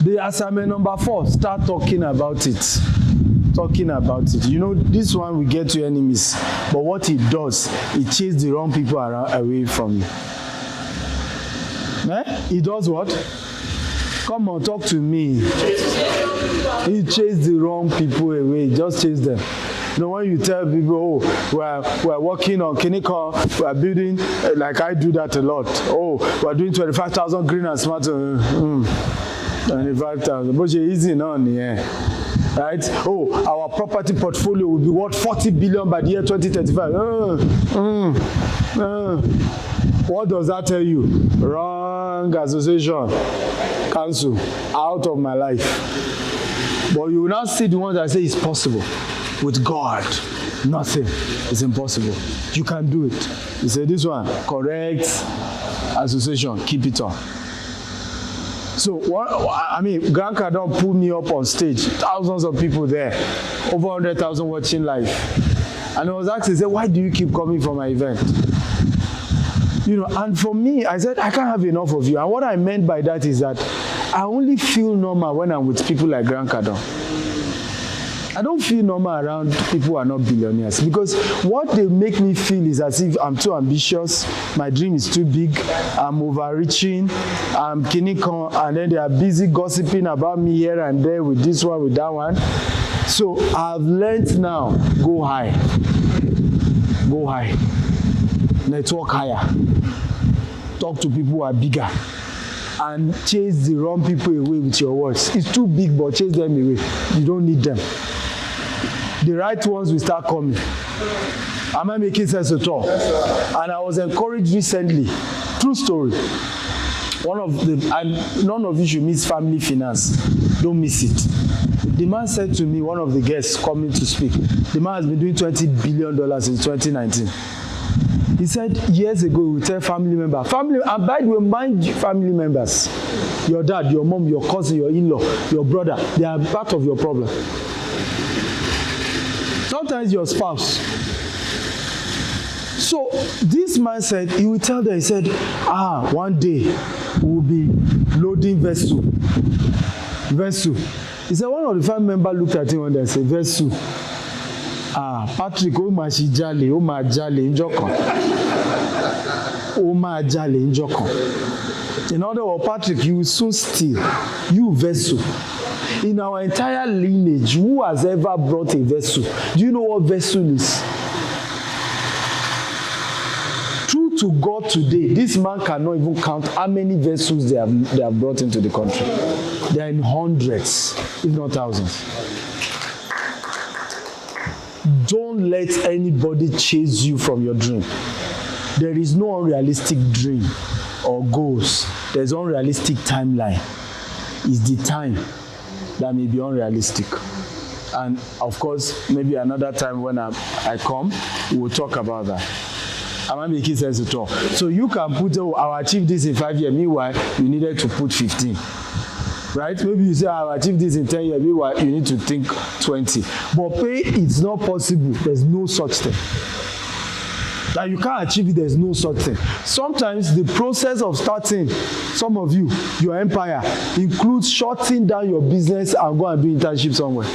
The assignment number 4, start talking about it. Talking about it. You know, this one will get you enemies. But what it does, it chases the wrong people away from you. It does what? Come on, talk to me. It chases the wrong people away. Just chase them. You know, when you tell people, oh, we're working on clinical, we're building, like I do that a lot. Oh, we're doing 25,000 green and smart. 25,000. But you're easy now, yeah. Right? Oh, our property portfolio will be worth 40 billion by the year 2035. What does that tell you? Wrong association. Cancel. Out of my life. But you will not see the ones that say it's possible. With God, nothing is impossible. You can do it. You say this one, correct association, keep it on. So, Grant Cardone pulled me up on stage, thousands of people there, over 100,000 watching live. And I was asked, he said, why do you keep coming for my event? You know, and for me, I said, I can't have enough of you. And what I meant by that is that I only feel normal when I'm with people like Grant Cardone. I don't feel normal around people who are not billionaires, because what they make me feel is as if I'm too ambitious, my dream is too big, I'm overreaching, I'm kinikon, and then they are busy gossiping about me here and there with this one, with that one. So I've learned now, go high. Go high. Network higher. Talk to people who are bigger. And chase the wrong people away with your words. It's too big, but chase them away. You don't need them. The right ones will start coming. Am I making sense at all? And I was encouraged recently. True story. None of you should miss family finance. Don't miss it. The man said to me, one of the guests coming to speak, the man has been doing $20 billion since 2019. He said years ago, we tell family members, and by the way, mind you, family members, your dad, your mom, your cousin, your in-law, your brother, they are part of your problem. Sometimes your spouse. So this man said, he will tell them, he said, one day we'll be loading vessel. He said, one of the family members looked at him one day and said, vessel. Patrick, ó máa ṣì jalè, ó máa jalè ńjọ́ kan. Ó máa jalè ńjọ́ kan. In other words, Patrick, you will soon steal. You vessel. In our entire lineage, who has ever brought a vessel? Do you know what vessel is? True to God today, this man cannot even count how many vessels they have brought into the country. They are in hundreds, if not thousands. Don't let anybody chase you from your dream. There is no unrealistic dream or goals. There's unrealistic timeline. It's the time that may be unrealistic. And of course, maybe another time when I come, we will talk about that. Am I making sense at all? So you can put, I'll achieve this in 5 years. Meanwhile, you needed to put 15. Right? Maybe you say, I'll achieve this in 10 years. Meanwhile, you need to think 20. But it's not possible. There's no such thing. That you can't achieve it, there's no such thing. Sometimes the process of starting, some of you, your empire, includes shutting down your business and go and do internship somewhere.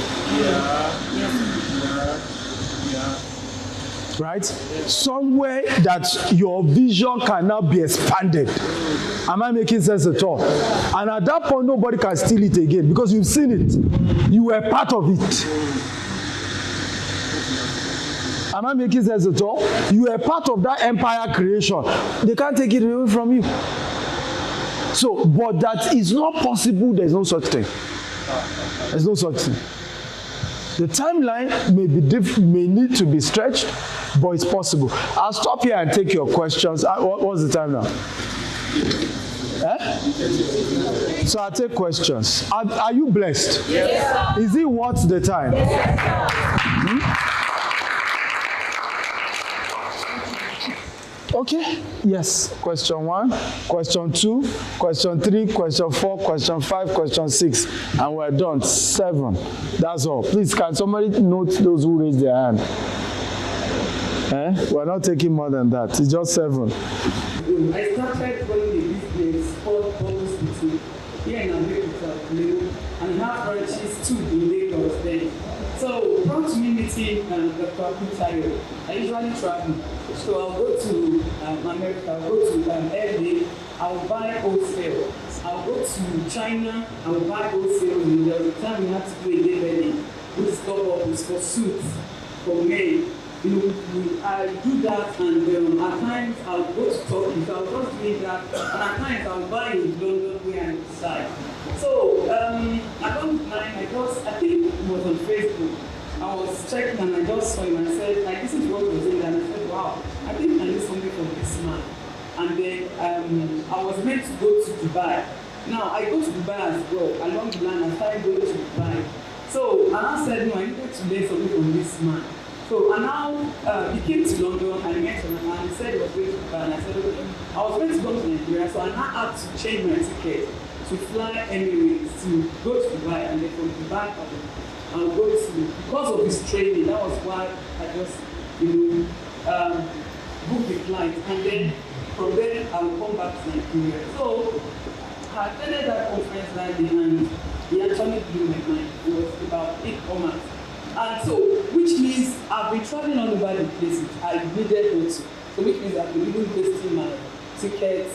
Right? Somewhere that your vision can now be expanded. Am I making sense at all? And at that point, nobody can steal it again because you've seen it. You were part of it. Am I making sense at all? You were part of that empire creation. They can't take it away from you. So, but that is not possible. There's no such thing. There's no such thing. The timeline may need to be stretched, but it's possible. I'll stop here and take your questions. What's the time now? So I'll take questions. Are you blessed? Yes. Is it worth the time? Yes. Okay. Yes. Question 1, question 2, question 3, question 4, question 5, question 6. And we're done. 7. That's all. Please, can somebody note those who raised their hand? We're not taking more than that. It's just 7. I started running a business called Hospital here in America. and he has branches too in Lagos then. So prior to me meeting Dr. Akutayo, I usually travel. So I'll go to America, I'll go to LA, I'll buy wholesale. I'll go to China, I'll buy wholesale. There was a time we had to do a day wedding, which is for suits, for men. I do that, and at times I'll go to Turkey, so I'll just do that, and at times I'll buy in London where I decide. So along the line, I think it was on Facebook. I was checking and I just saw him and I said, like, this is what he was doing, and I said, wow, I think I need something from this man. And then I was meant to go to Dubai. Now I go to Dubai as well. Along the line, I started going to Dubai. So and I said, no, I needed to learn something from this man. So and now he came to London and I met him and he said he was going to Dubai, and I said, okay, I was meant to go to Nigeria, so I now had to change my ticket to fly Emirates to go to Dubai, and then from Dubai I'll go to, because of his training, that was why I just booked the flight, and then from there I will come back to Nigeria. So I attended that conference that day, and he actually blew my mind. It was about e-commerce. And so, which means I've been traveling all over the places I needed to. So which means I've been even wasting my tickets,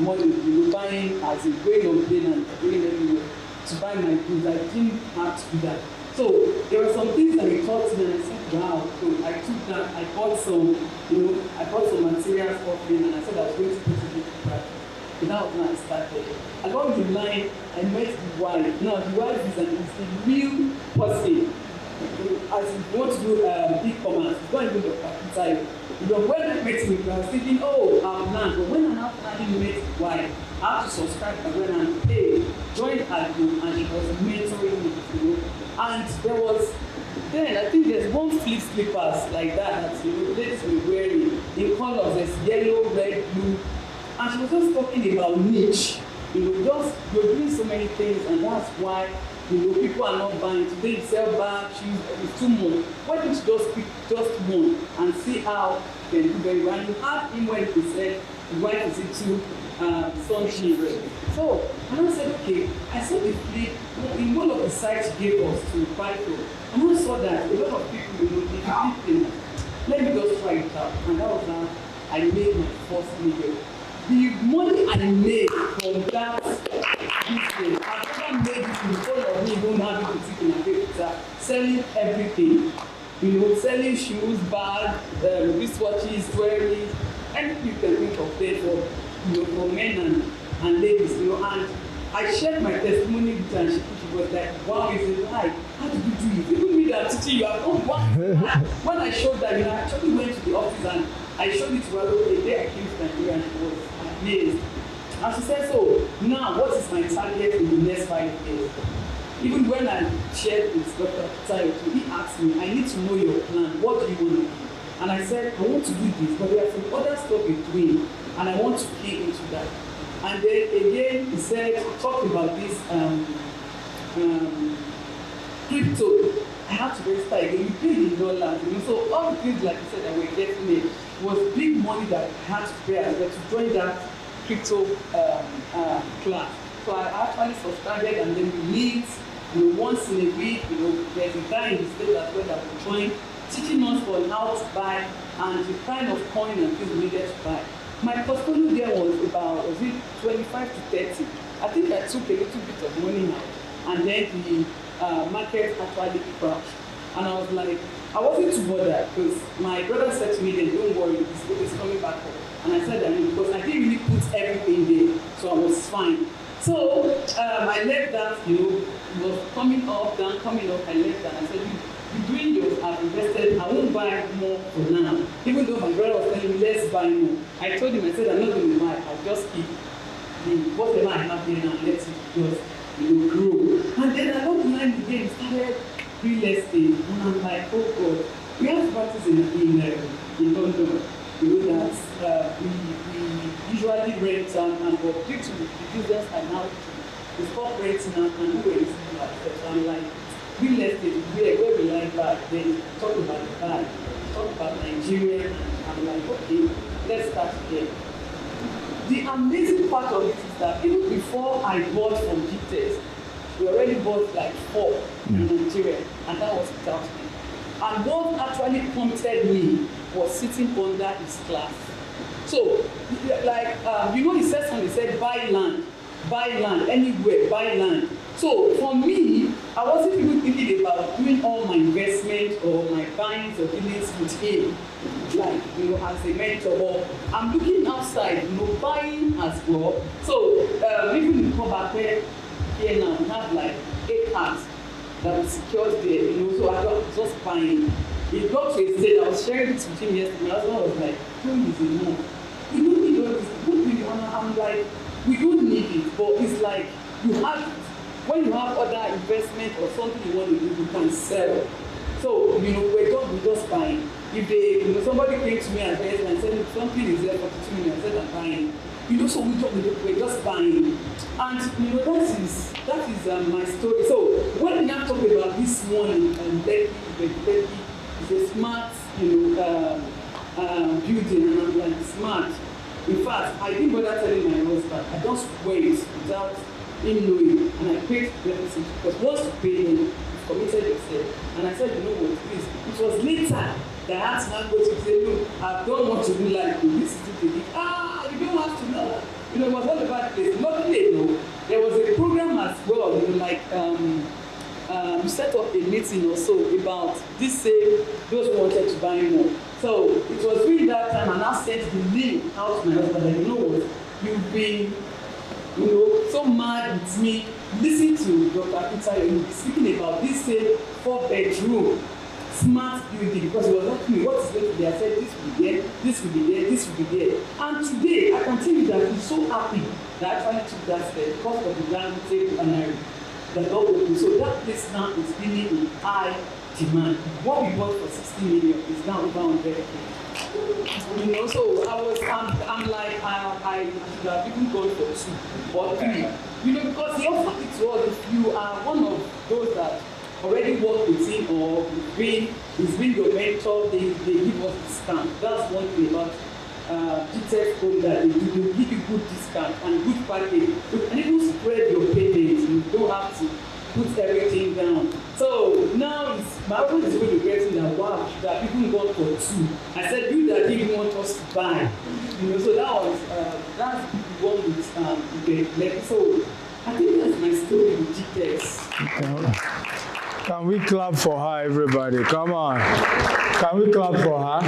money, buying as a going on plane and going everywhere to buy my goods. I didn't have to do that. So there were some things that he taught me, and I said, wow. So I took that, I bought some, I bought some materials off him, and I said I was going to put it into practice. So that was when I started. Along the line, I met the wife. Now the wife is a real person. As you want to do e-commerce, it's not even the capital. When I met him, I was thinking, oh, I'm not. But when I now finally met the wife, I have to subscribe to when I'm paid, joined her group, and she was mentoring me. And there was, then I think there's one flip slippers like that ladies were wearing in colors. There's yellow, red, blue. And she was just talking about niche. You're doing so many things, and that's why people are not buying. Today you sell bags, shoes, it's too much. Why don't you just pick just one and see how you can do very well? And you have him when he said, why is it too sunshine? So, and I said, okay, I saw the flip in one of the sites he gave us to buy from. And I saw that a lot of people, they did let me just try it out. And that was how I made my first video. The money I made from that business, I've never made it in front of me, don't have it in a picture, selling everything. Selling shoes, bags, wristwatches, jewelry, anything you can think of there for men and ladies, and I shared my testimony with her, and she was like, wow, it's a lie. How did you do it? Even me that teaching you, when I showed that, I actually went to the office and I showed it to her the day I came to Nigeria, and she was amazed. And she said, so now what is my target in the next 5 years? Even when I shared with Dr. Tayo, he asked me, I need to know your plan. What do you want to do? And I said, I want to do this, but there are some other stuff in doing, and I want to key into that. And then again, he said, talk about this crypto. I have to register again. You pay in dollars, So all the things, like you said, that we're getting it was big money that I had to pay as well to join that crypto class. So I actually subscribed, and then we meet, once in a week. There's a guy in the state as well that will join, teaching us on how to buy and the kind of coin and things we needed to buy. My portfolio there was about 25 to 30. I think I took a little bit of money out, and then the market actually crashed. And I was like, I wasn't too bothered, because my brother said to me, then don't worry, it's coming back up. And I said that because I didn't really put everything there, so I was fine. So I left that, it was coming up, down, coming up. I left that. I said, you're doing yours, I've invested, I won't buy more for now. Even though my brother was telling me, let's buy more. I told him, I said, I'm not going to buy, I'll just keep whatever I have there and let it just grow. And then along the line again, started real estate, and I'm like, oh God, we have practice in London. That we usually rent and but due to the business I now we stop renting and do anything like that. So I'm like, real estate, where we like that, then talk about the bag, talk about Nigeria, and I'm like, okay, let's start again. the amazing part of it is that even before I bought from GTS, we already bought like 4 in Nigeria, and that was without me. And what actually prompted me was sitting under his class. So, like, he said something, he said, buy land, anywhere, buy land. So, for me, I wasn't even thinking about doing all my investment or my buyings or dealings with him, like, as a mentor. But I'm looking outside, buying as well. So, even in Kobape, here now, we have like 8 cars that we secured there, so I was just buying. It got to a stage, I was sharing this with him yesterday, my husband was like, "Don't is enough. You don't need all this, you don't really wanna," I'm like, we don't need it, but it's like, when you have other investment or something you want to do, you can sell. So, we're just buying. If somebody came to me and said, something is there for 2 million, I said, I'm buying. So we're just buying. And, that is my story. So, when we are talking about this one, Becky is a smart, building, and I'm like, smart. In fact, I didn't bother telling my husband. I just went without him knowing, and I paid the deficit, because once you pay him, you committed yourself. And I said, what, please. It was later that I had to now go to say, look, I don't want to do like this is it. You don't have to know. It was all about place. Luckily, there was a program as well, we set up a meeting or so about this those who wanted to buy more. So it was during that time, and I sent the link out to my husband, and what, you've been, so mad with me. Listen to Dr. Peter, you'll be speaking about this 4-bedroom smart building, because he was asking me what is going to be. I said this will be there, this will be there, this will be there. And today I can tell you that he's so happy that I actually took that step because of the ground table and I that God opened. So that place now is really in high demand. What we bought for 60 million is now over 100K. So I'm like, I should have even gone for 2 or 3. Because he offered it to us. If you are one of those that already work with him or he's been your mentor, they give us discount. That's one thing about GTS home that they give you good discount and good package. And even spread your payments. You don't have to put everything down. So now my husband is really regretting that, wow, should have even gone for 2. I said, you that didn't want us to buy. So that was that's the one with the so I think that's my story with GTS. Can we clap for her, everybody? Come on. Can we clap for her?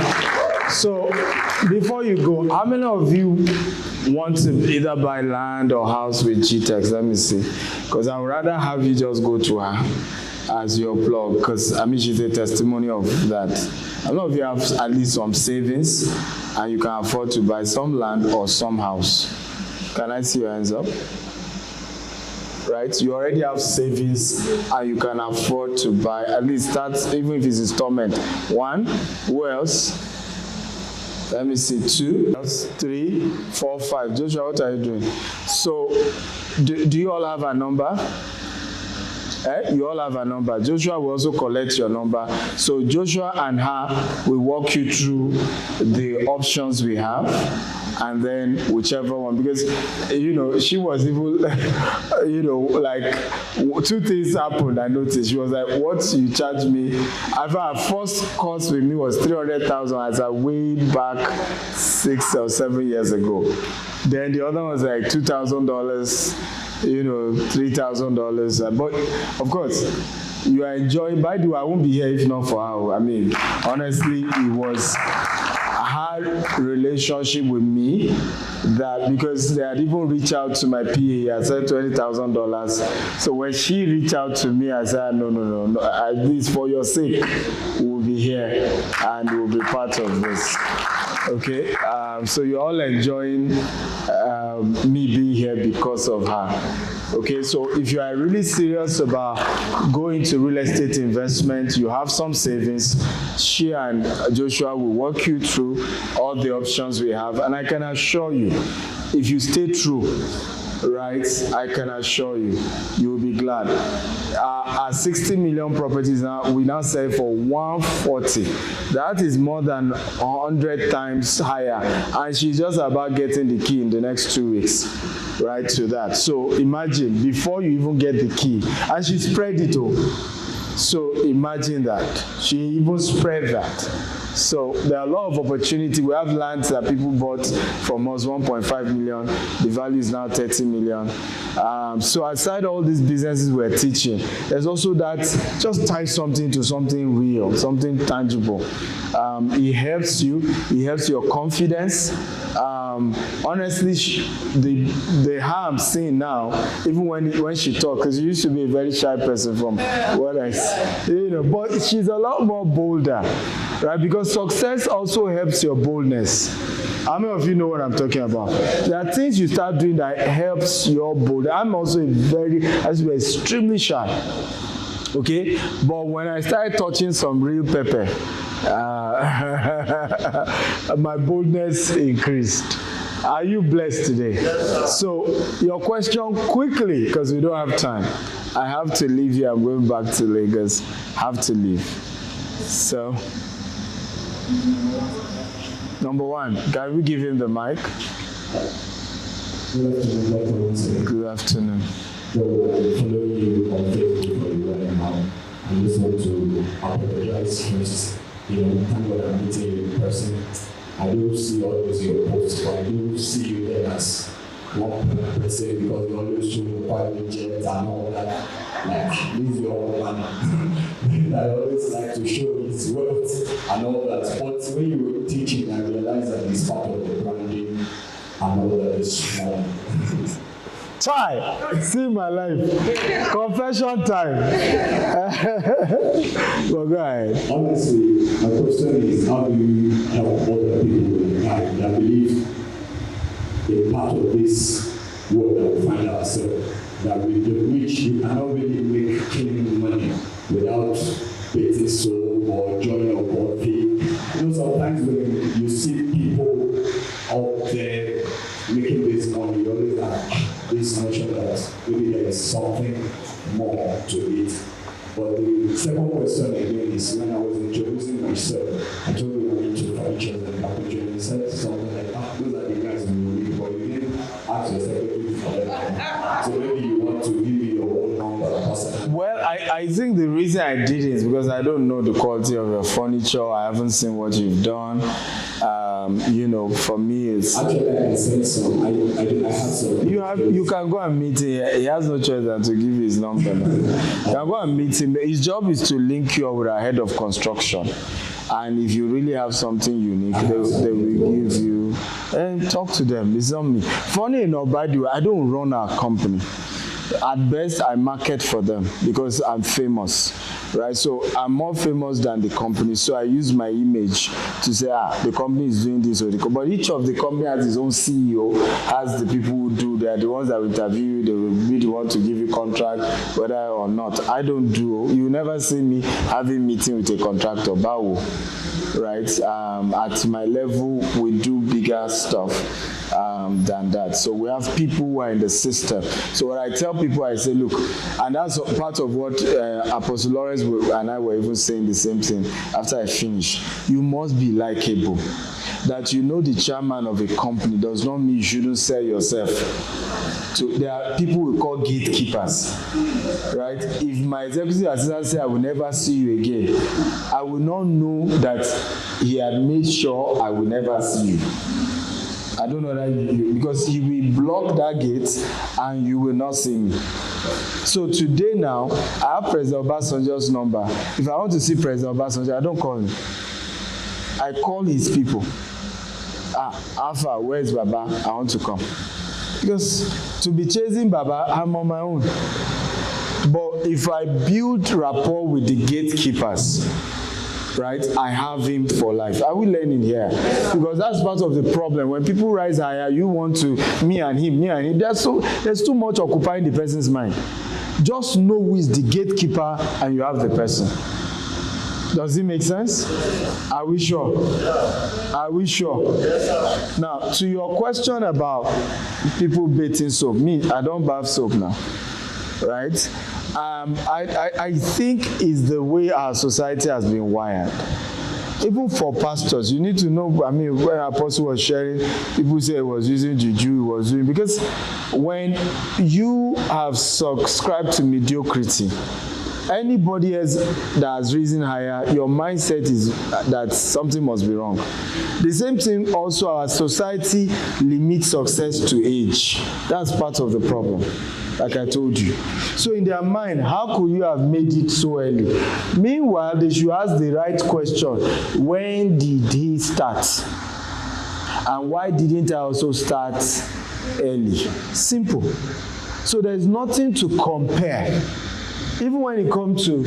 So, before you go, how many of you want to either buy land or house with GTEX? Let me see. Because I would rather have you just go to her as your plug, because she's a testimony of that. I don't know if you have at least some savings and you can afford to buy some land or some house. Can I see your hands up? Right? You already have savings and you can afford to buy, at least that's even if it's installment. 1, who else? Let me see, 2, 3, 4, 5. Joshua, what are you doing? So, do you all have a number? You all have a number. Joshua will also collect your number. So Joshua and her will walk you through the options we have, and then whichever one, because she was even like 2 things happened. I noticed. She was like, what you charge me? Her first cost with me was 300,000 as I way back 6 or 7 years ago. Then the other was like $2,000, $3,000. But of course, you are enjoying. By the way, I won't be here if not for her. Honestly, it was her relationship with me that, because they had even reached out to my PA, I said $20,000. So when she reached out to me, I said, no, at least for your sake, we'll be here and we'll be part of this. Okay, so you're all enjoying me being here because of her. Okay, so if you are really serious about going to real estate investment, you have some savings, she and Joshua will walk you through all the options we have. And I can assure you, if you stay true right? I can assure you, you will be glad. Our 60 million properties now, we now sell for 140. That is more than 100 times higher. And she's just about getting the key in the next 2 weeks, right, to that. So imagine, before you even get the key, and she spread it all. So imagine that. She even spread that. So there are a lot of opportunity. We have lands that people bought from us, 1.5 million. The value is now 30 million. So aside all these businesses we're teaching, there's also that just tie something to something real, something tangible. It helps you. It helps your confidence. Honestly, the how I'm seeing now, even when she talks, because she used to be a very shy person from what I see, you know, but she's a lot more bolder, right? Because success also helps your boldness. How many of you know what I'm talking about? There are things you start doing that helps your boldness. I'm also extremely shy. Okay, but when I started touching some real pepper, my boldness increased. Are you blessed today? Yes, so your question quickly, because we don't have time. I have to leave here. I'm going back to Lagos. Have to leave. So, number one, can we give him the mic? Good afternoon. So I'm following you on Facebook for you right now. I just want to apologize first. You know, thank God I'm meeting you in person. I do see always your posts, but I do see you there as one person because you always show your private jet and all that. Like, this is your own man. I always like to show his wealth and all that. But when you were teaching, I realized that it's part of the branding and all that is small. Try, see my life. Confession time. Well, go ahead. Honestly, my question is, how do you help other people in life that believe a part of this world that we find ourselves, that with the rich, you cannot really make clean money without betting soul or joy or coffee. You know, sometimes when you see people out there making this money, you always have this notion that maybe there is something more to it. But the second question again is, when I was introducing myself, I told you I'm into furniture and carpentry, and he said something like, those are the guys who will read, but you didn't ask your secretary for them. So maybe you want to give me your own number. Well, I think the reason I did it is because I don't know the quality of your furniture. I haven't seen what you've done. You know, for me, it's... Actually, I can send some. I have some. You can go and meet him. He has no choice than to give you his number. You can go and meet him. His job is to link you up with a head of construction. And if you really have something unique, they will give you... And talk to them. It's not me. Funny enough, by the way, I don't run our company. At best, I market for them because I'm famous, right? So I'm more famous than the company. So I use my image to say, the company is doing this. But each of the company has its own CEO, has the people who do that, the ones that will interview you, they will be the one to give you contract, whether or not. I don't do. You never see me having meeting with a contractor, Bawo, right? At my level, we do bigger stuff. Than that. So we have people who are in the system. So when I tell people, I say, look, and that's part of what Apostle Lawrence and I were even saying the same thing after I finished. You must be likable. That you know the chairman of a company does not mean you shouldn't sell yourself. So there are people we call gatekeepers, right? If my executive assistant says I will never see you again, I will not know that he had made sure I will never see you. I don't know that because he will block that gate and you will not see me. So today now, I have President Obasanjo's number. If I want to see President Obasanjo, I don't call him. I call his people. Alpha, where's Baba? I want to come. Because to be chasing Baba, I'm on my own. But if I build rapport with the gatekeepers, right, I have him for life. Are we learning here? Because that's part of the problem. When people rise higher, you want to me and him. There's too much occupying the person's mind. Just know who is the gatekeeper and you have the person. Does it make sense? Are we sure? Are we sure? Now, to your question about people bathing soap, me, I don't bath soap now, right? I think it's the way our society has been wired. Even for pastors, you need to know, I mean, when Apostle was sharing, people say he was using juju, he was doing, because when you have subscribed to mediocrity, anybody else that has risen higher, your mindset is that something must be wrong. The same thing also, our society limits success to age. That's part of the problem, like I told you. So in their mind, how could you have made it so early? Meanwhile, they should ask the right question. When did he start? And why didn't I also start early? Simple. So there's nothing to compare. Even when it comes to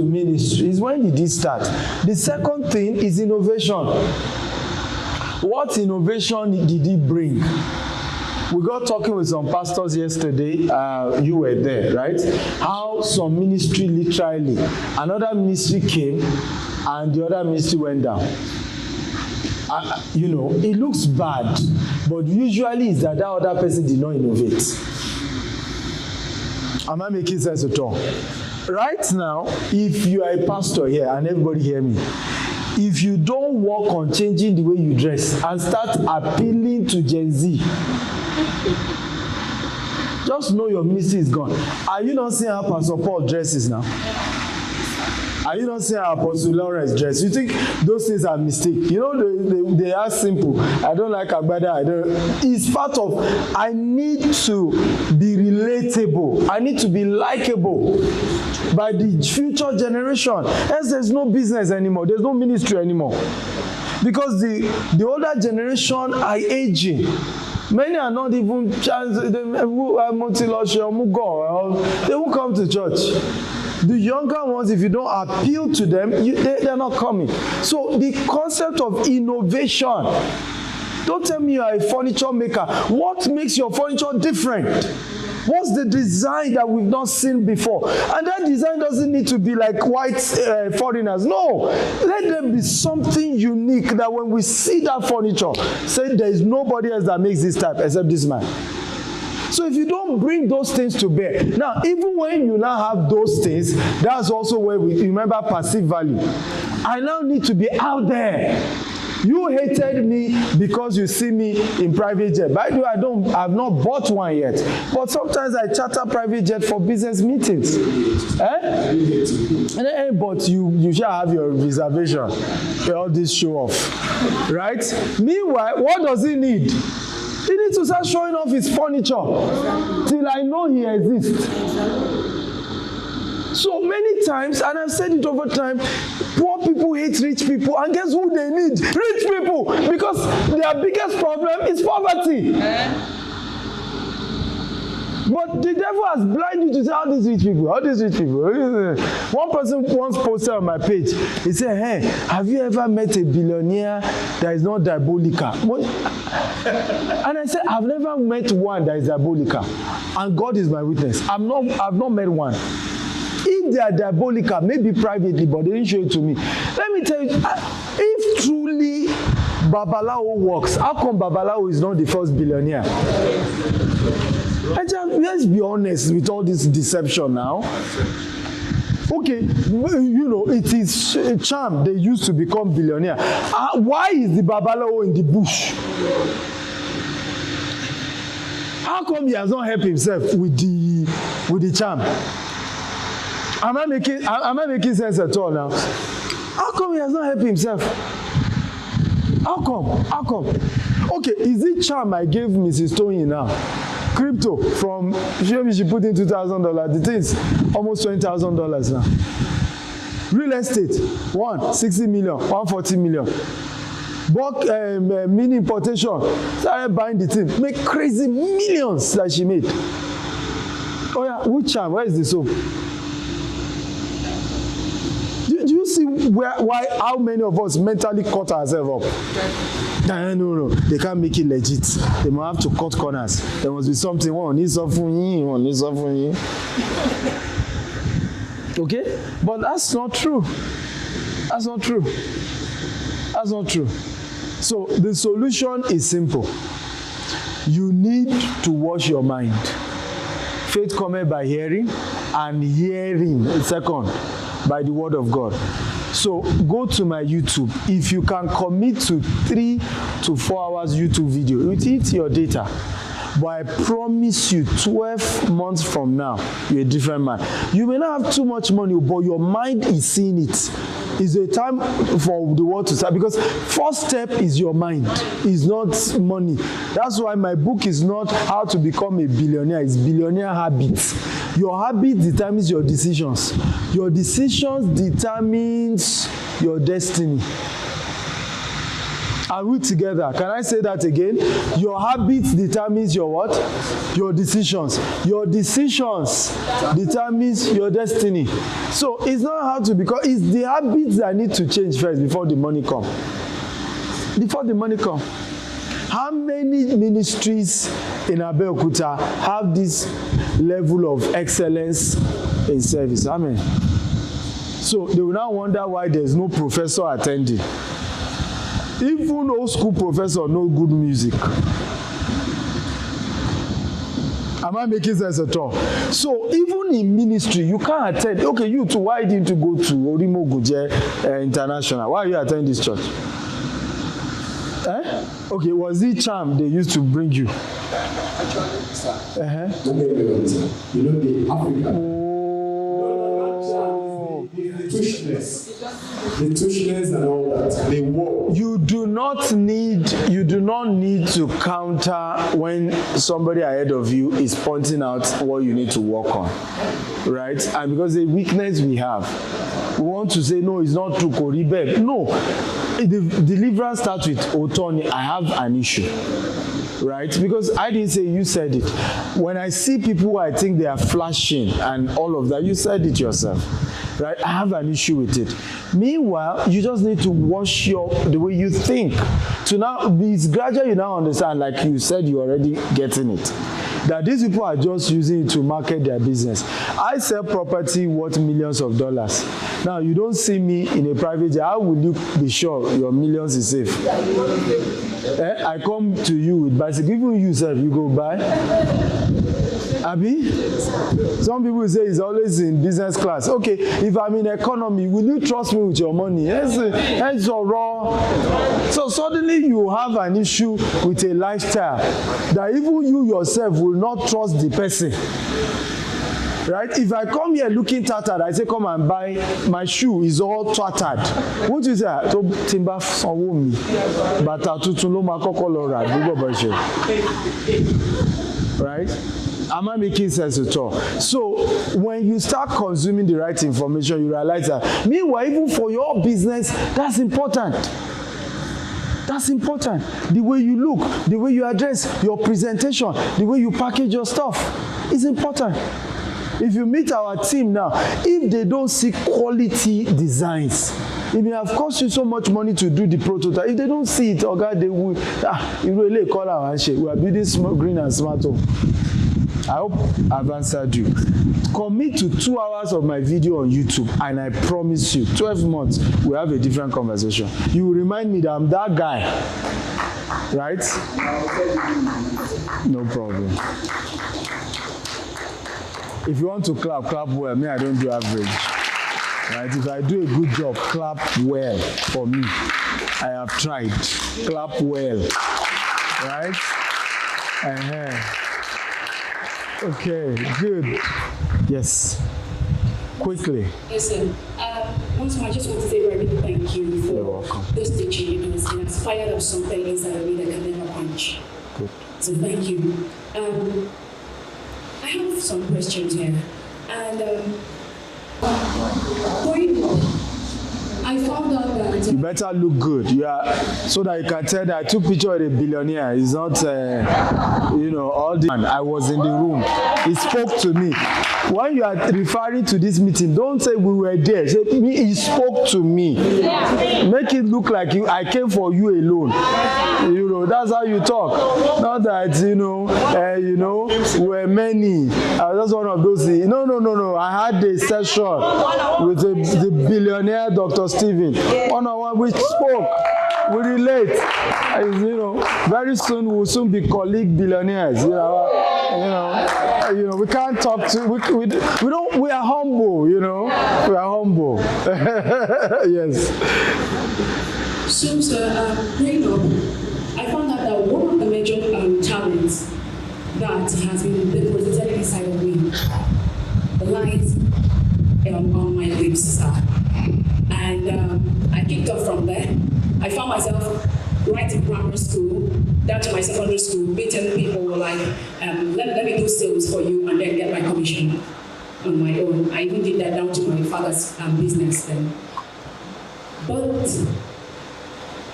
ministry, is when did he start? The second thing is innovation. What innovation did he bring? We got talking with some pastors yesterday. You were there, right? How some ministry literally, another ministry came and the other ministry went down. You know, it looks bad, but usually it's that other person did not innovate. Am I making sense at all? Right now, if you are a pastor here, and everybody hear me, if you don't work on changing the way you dress and start appealing to Gen Z, just know your ministry is gone. Are you not seeing how Pastor Paul dresses now? Are you not seeing how Apostle Lawrence dress? You think those things are mistake? You know, they are simple. I don't like Agbada. It's part of, I need to be relatable. I need to be likable by the future generation. Else there's no business anymore. There's no ministry anymore. Because the older generation are aging. Many are not even, they won't come to church. The younger ones, if you don't appeal to them, they're not coming. So the concept of innovation, don't tell me you are a furniture maker. What makes your furniture different? What's the design that we've not seen before? And that design doesn't need to be like white foreigners. No, let them be something unique that when we see that furniture, say there is nobody else that makes this type except this man. So if you don't bring those things to bear, now even when you now have those things, that's also where we remember perceived value. I now need to be out there. You hated me because you see me in private jet. By the way, I've not bought one yet. But sometimes I charter private jet for business meetings. But you shall have your reservation. All this show off. Right? Meanwhile, what does he need? He needs to start showing off his furniture till I know he exists. So many times, and I've said it over time, poor people hate rich people, and guess who they need? Rich people, because their biggest problem is poverty. But the devil has blinded you to say, all these rich people, all these rich people. One person once posted on my page, he said, hey, have you ever met a billionaire that is not diabolical? And I said, I've never met one that is diabolical. And God is my witness. I've not met one. If they are diabolical, maybe privately, but they didn't show it to me. Let me tell you, if truly Babalawo works, how come Babalawo is not the first billionaire? Let's be honest with all this deception now. Okay, you know, it is a charm they used to become billionaire. Why is the Babalawo in the bush? How come he has not helped himself with the charm? Am I making sense at all now? How come he has not helped himself? How come? Okay, is it charm I gave Mrs. Tony now? Crypto from, maybe she put in $2,000. The thing's almost $20,000 now. Real estate, 160 million, 140 million. Bulk mini importation, started buying the thing, make crazy millions that she made. Oh yeah, which charm? Where is the soap? Do you see how many of us mentally cut ourselves up? No, they can't make it legit. They might have to cut corners. There must be something. One needs something. One needs something. Okay, but that's not true. That's not true. That's not true. So the solution is simple. You need to wash your mind. Faith cometh by hearing, and hearing, second, by the word of God. So go to my YouTube. If you can commit to 3 to 4 hours YouTube video, it eats your data. But I promise you, 12 months from now, you're a different man. You may not have too much money, but your mind is seeing it. It's a time for the world to start, because first step is your mind, is not money. That's why my book is not how to become a billionaire, it's billionaire habits. Your habit determines your decisions. Your decisions determines your destiny. Are we together? Can I say that again? Your habits determines your what? Your decisions. Your decisions determines your destiny. So it's not how to become, it's the habits that need to change first before the money come. Before the money come. How many ministries in Abeokuta have this level of excellence in service? Amen. So they will now wonder why there's no professor attending. Even old school professor know good music. Am I making sense at all? So even in ministry, you can't attend. Okay, you too, why didn't you go to Orimo Guje International? Why are you attending this church? Okay, was it charm they used to bring you? Actually, sir. You know the African. The tushness and all that. They work. You do not need to counter when somebody ahead of you is pointing out what you need to work on. Right? And because the weakness we have, we want to say, no, it's not true, Koribek. No. The deliverance starts with Otoni, I have an issue. Right? Because I didn't say, you said it. When I see people who I think they are flashing and all of that, you said it yourself. Right? I have an issue with it. Meanwhile, you just need to wash the way you think. To now, it's gradual you now understand, like you said, you're already getting it. That these people are just using it to market their business. I sell property worth millions of dollars. Now, you don't see me in a private jet. How will you be sure your millions is safe? I come to you with bicycle. Even you, sir, you go buy. Abi? Some people say it's always in business class. Okay, if I'm in economy, will you trust me with your money? Yes, or raw. So suddenly you have an issue with a lifestyle that even you yourself will not trust the person. Right? If I come here looking tattered, I say, come and buy my shoe is all tattered. Won't you say, Timba Sanwomi, Bata Tutun lo ma koko lo ra, right? Am I making sense at all? So when you start consuming the right information, you realize that. Meanwhile, even for your business, that's important. That's important. The way you look, the way you address your presentation, the way you package your stuff is important. If you meet our team now, if they don't see quality designs, it may have cost you so much money to do the prototype. If they don't see it, okay, they will. You really call our handshake. We are building smart, green and smart home. I hope I've answered you. Commit to 2 hours of my video on YouTube, and I promise you, 12 months, we'll have a different conversation. You will remind me that I'm that guy. Right? No problem. If you want to clap, clap well. Me, I don't do average. Right? If I do a good job, clap well for me. I have tried. Clap well. Right? Okay, good. Yes. Quickly. Listen, once more, I just want to say very big thank you for this teaching, because it has fired up something inside of me that can never quench. Good. So thank you. I have some questions here, and I found out that you better look good. So that you can tell that I took picture of a billionaire. It's not, all the. I was in the room. He spoke to me. When you are referring to this meeting, don't say we were there. Say he spoke to me. Make it look like I came for you alone. That's how you talk. Not that we're many. That's one of those things. No. I had a session with the billionaire Dr. Stephen. One-on-one, we spoke. We relate. Very soon we'll soon be colleague billionaires. We can't talk to. We don't. We are humble. We are humble. Yes. So, sir, growing up, I found out that one of the major talents that has been deposited inside of me lies on my lips, sir. And I kicked off from there. I found myself right in primary school, down to my secondary school, meeting people like, let me do sales for you and then get my commission on my own. I even did that down to my father's business then. But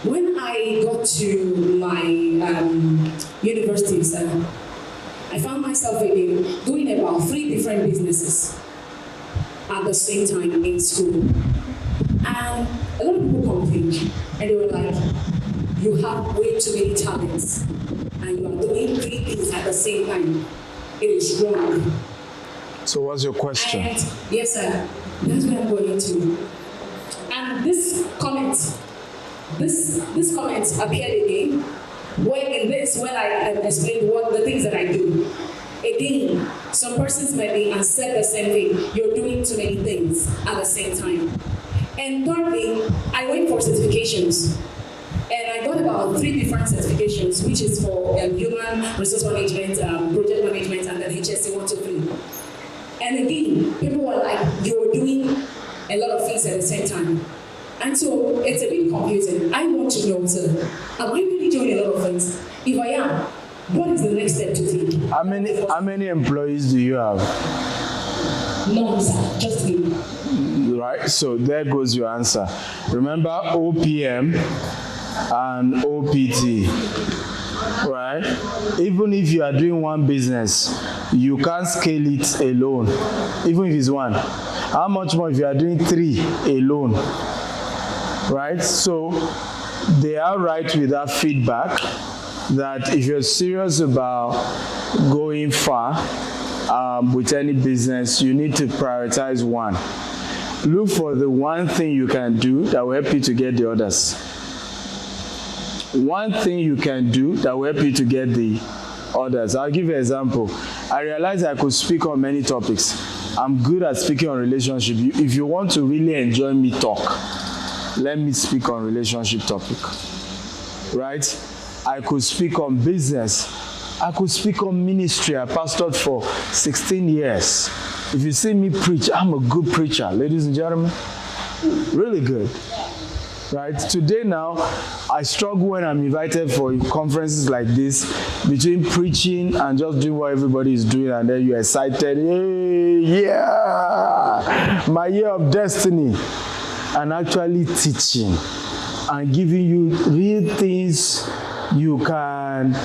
when I got to my universities, I found myself again doing about 3 different businesses at the same time in school. And a lot of people complained, and they were like, you have way too many talents, and you are doing 3 things at the same time. It is wrong. So what's your question? And, yes, sir. That's what I'm going to. And this comment appeared again when I explained what the things that I do. Again, some persons met me and said the same thing. You're doing too many things at the same time. And thirdly, I went for certifications. And I got about 3 different certifications, which is for human resource management, project management, and then HSC 1, 2, 3. And again, people were like, you're doing a lot of things at the same time. And so it's a bit confusing. I want to know, sir, am I really doing a lot of things? If I am, what is the next step to take? How many employees do you have? None, sir, just me. Right, so there goes your answer. Remember OPM and OPT, right? Even if you are doing one business, you can't scale it alone, even if it's one. How much more if you are doing 3 alone, right? So they are right with that feedback that if you're serious about going far with any business, you need to prioritize one. Look for the one thing you can do that will help you to get the others. One thing you can do that will help you to get the others. I'll give you an example. I realized I could speak on many topics. I'm good at speaking on relationship. If you want to really enjoy me talk, let me speak on relationship topic, right? I could speak on business. I could speak on ministry. I pastored for 16 years. If you see me preach, I'm a good preacher, ladies and gentlemen. Really good. Right? Today now, I struggle when I'm invited for conferences like this, between preaching and just doing what everybody is doing, and then you're excited. Hey, yeah! My year of destiny. And actually teaching and giving you real things you can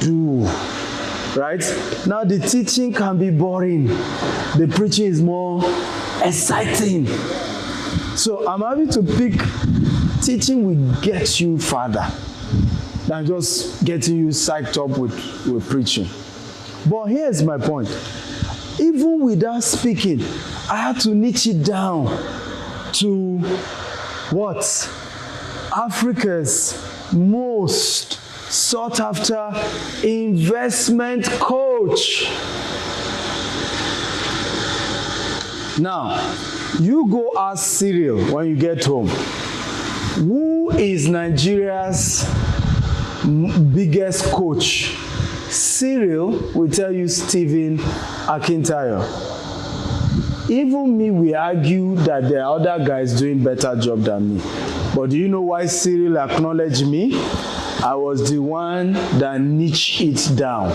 do. Right? Now the teaching can be boring. The preaching is more exciting. So I'm happy to pick teaching will get you farther than just getting you psyched up with preaching. But here's my point. Even without speaking, I had to niche it down to what? Africa's most sought after investment coach. Now, you go ask Cyril when you get home, who is Nigeria's biggest coach? Cyril will tell you Stephen Akintayo. Even me will argue that there are other guys doing better job than me. But do you know why Cyril acknowledged me? I was the one that niched it down.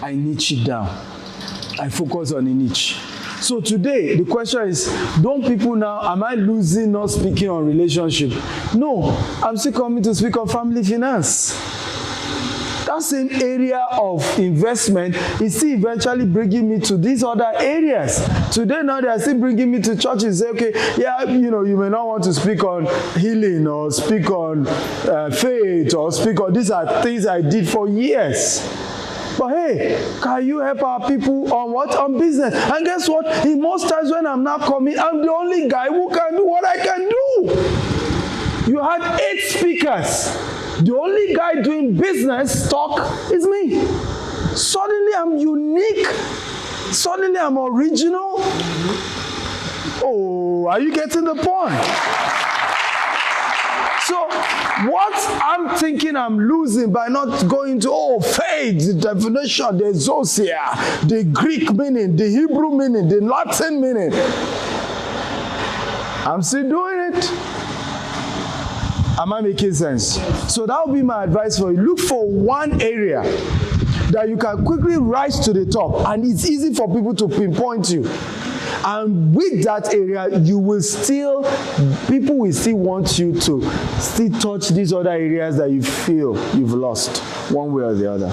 I niche it down. I focus on a niche. So today, the question is, don't people now, am I losing not speaking on relationship? No, I'm still coming to speak on family finance. That same area of investment is still eventually bringing me to these other areas. Today now they are still bringing me to churches. Say, okay, yeah, you may not want to speak on healing or speak on faith or speak on, these are things I did for years. But hey, can you help our people on what? On business. And guess what? In most times when I'm not coming, I'm the only guy who can do what I can do. You had 8 speakers. The only guy doing business talk is me. Suddenly I'm unique. Suddenly I'm original. Oh, are you getting the point? So what I'm thinking I'm losing by not going to, faith, the definition, the exousia, the Greek meaning, the Hebrew meaning, the Latin meaning, I'm still doing it. Am I making sense? So that would be my advice for you. Look for one area that you can quickly rise to the top, and it's easy for people to pinpoint you. And with that area, people will still want you to still touch these other areas that you feel you've lost one way or the other.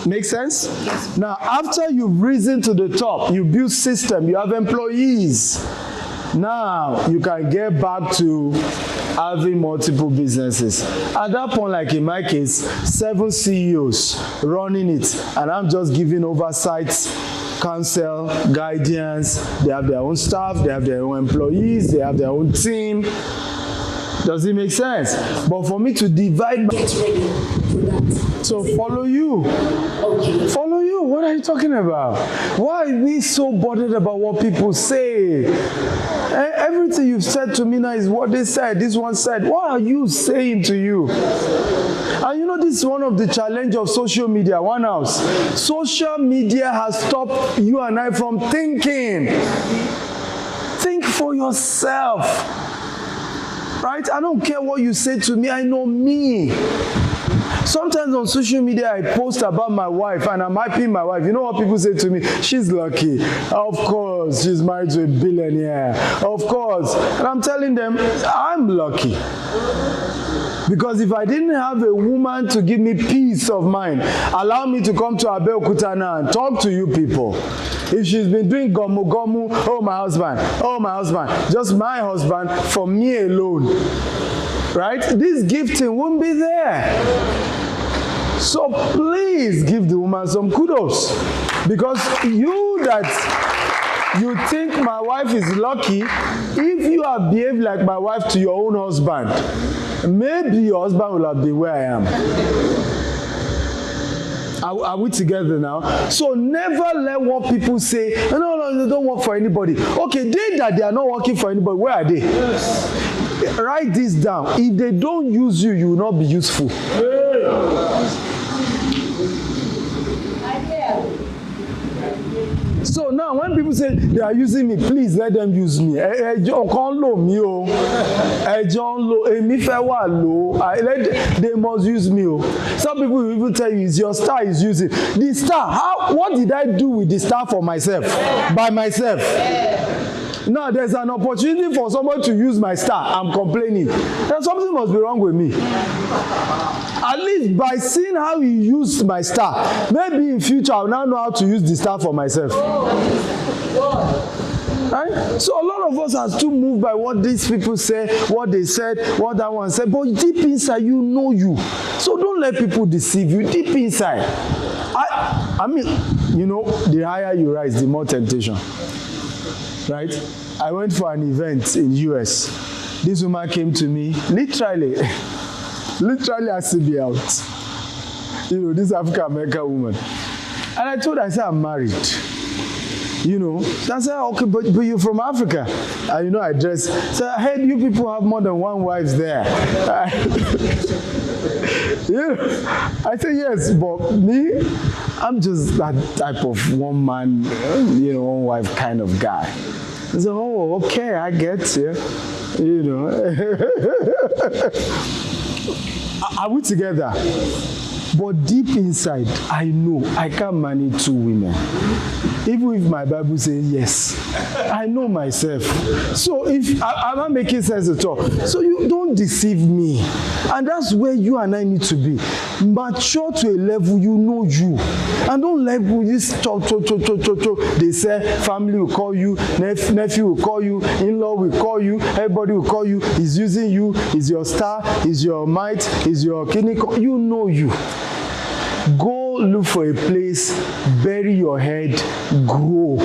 Make sense? Yes. Now, after you've risen to the top, you build system, you have employees. Now, you can get back to having multiple businesses. At that point, like in my case, 7 CEOs running it, and I'm just giving oversight, counsel, guidance. They have their own staff, they have their own employees, they have their own team. Does it make sense? But for me to divide my... Get ready for that. So follow you. Okay. Follow you. What are you talking about? Why are we so bothered about what people say? Everything you've said to me now is what they said. This one said. What are you saying to you? And you know, this is one of the challenge of social media. One house. Social media has stopped you and I from thinking. Think for yourself. Right? I don't care what you say to me. I know me. Sometimes on social media, I post about my wife and I'm hyping my wife. You know what people say to me? She's lucky. Of course, she's married to a billionaire. Of course. And I'm telling them, I'm lucky. Because if I didn't have a woman to give me peace of mind, allow me to come to Abeokuta now and talk to you people. If she's been doing gomu gomu, oh my husband, just my husband, for me alone. Right? This gifting won't be there. So please give the woman some kudos. Because you think my wife is lucky, if you have behaved like my wife to your own husband, maybe your husband will have been where I am. Are we together now? So never let what people say, no, they don't work for anybody. Okay, they are not working for anybody, where are they? Yes. Write this down. If they don't use you, you will not be useful. So now when people say they are using me, please let them use me. They must use me. Some people will even tell you, it's your star is using. The star, what did I do with the star for myself? By myself. Now there's an opportunity for someone to use my star. I'm complaining. Then something must be wrong with me. At least by seeing how he used my star, maybe in future I'll now know how to use the star for myself. Right? So a lot of us are too moved by what these people say, what they said, what that one said. But deep inside, you know you. So don't let people deceive you. Deep inside. I mean, you know, the higher you rise, the more temptation. Right? I went for an event in US. This woman came to me, literally asked me out. You know, this African-American woman. And I told her, I said, I'm married. You know, so I said, okay, but you're from Africa. And you know, I dress. So I heard you people have more than one wife there. You know, I said, yes, but me, I'm just that type of one man, you know, one wife kind of guy. I said, oh, okay, I get you. You know. Are we together? But deep inside, I know I can't manage 2 women. Even if my Bible says yes, I know myself. So if I'm not making sense at all. So you don't deceive me. And that's where you and I need to be. Mature to a level you know you. And don't let this talk. They say family will call you, nephew will call you, in-law will call you, everybody will call you. He's using you, he's your star, he's your might, he's your kidney. You know you. Go look for a place, bury your head, grow,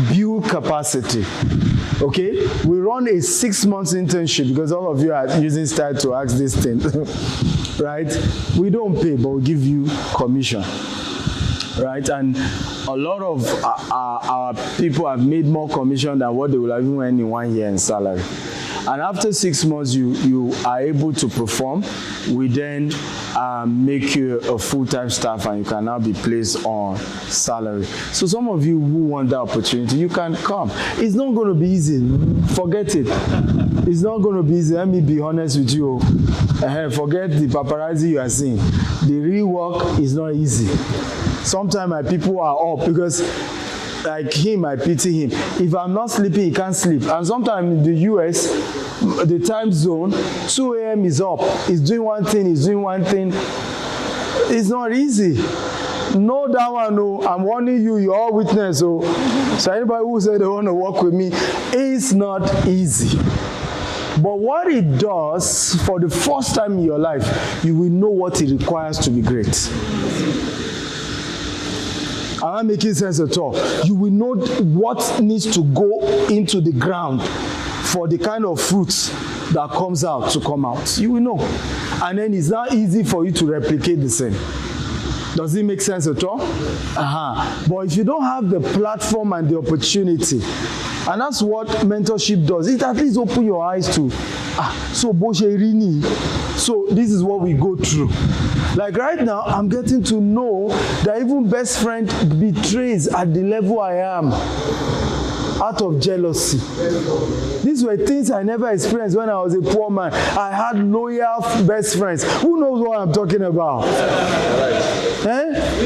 build capacity. Okay? We run a 6 months internship because all of you are using style to ask this thing. Right? We don't pay, but we give you commission. Right? And a lot of our people have made more commission than what they will have even earned in 1 year in salary. And after 6 months, you are able to perform. We then make you a full-time staff, and you can now be placed on salary. So some of you who want that opportunity, you can come. It's not going to be easy. Forget it. It's not going to be easy. Let me be honest with you. Forget the paparazzi you are seeing. The real work is not easy. Sometimes my people are up because like him, I pity him. If I'm not sleeping, he can't sleep. And sometimes in the US, the time zone, 2 a.m. is up. He's doing one thing, he's doing one thing. It's not easy. Know that one, no. I'm warning you, you're all witness. So anybody who said they want to work with me, it's not easy. But what it does, for the first time in your life, you will know what it requires to be great. Am I making sense at all? You will know what needs to go into the ground for the kind of fruits that comes out to come out. You will know. And then it's not easy for you to replicate the same. Does it make sense at all? But if you don't have the platform and the opportunity, and that's what mentorship does, it at least opens your eyes to, so this is what we go through. Like right now, I'm getting to know that even best friend betrays at the level I am out of jealousy. These were things I never experienced when I was a poor man. I had loyal best friends. Who knows what I'm talking about?